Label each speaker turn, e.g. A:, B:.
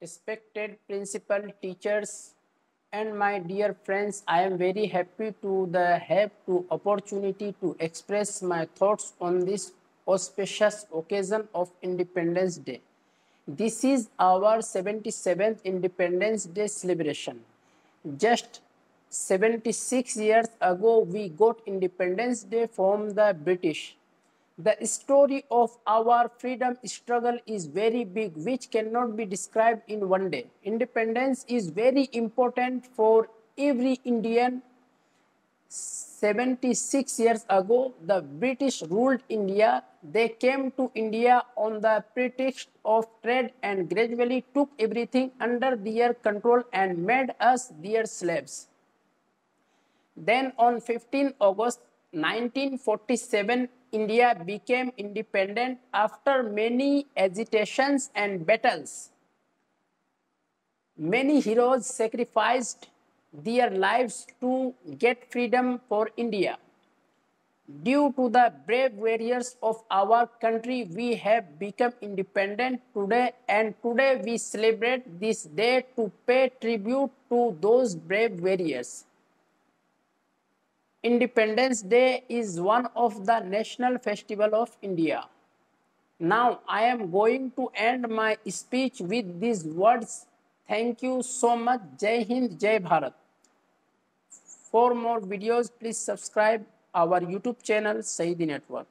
A: Respected principal, teachers, and my dear friends, I am very happy to have the opportunity to express my thoughts on this auspicious occasion of Independence Day. This is our 77th Independence Day celebration. Just 76 years ago, we got Independence Day from the British. The story of our freedom struggle is very big, which cannot be described in one day. Independence is very important for every Indian. 76 years ago, the British ruled India. They came to India on the pretext of trade and gradually took everything under their control and made us their slaves. Then on 15 August 1947, India became independent after many agitations and battles. Many heroes sacrificed their lives to get freedom for India. Due to the brave warriors of our country, we have become independent today, and today we celebrate this day to pay tribute to those brave warriors. Independence Day is one of the national festival of India. Now I am going to end my speech with these words. Thank you so much. Jai Hind, Jai Bharat. For more videos, please subscribe our YouTube channel, Saeedi Network.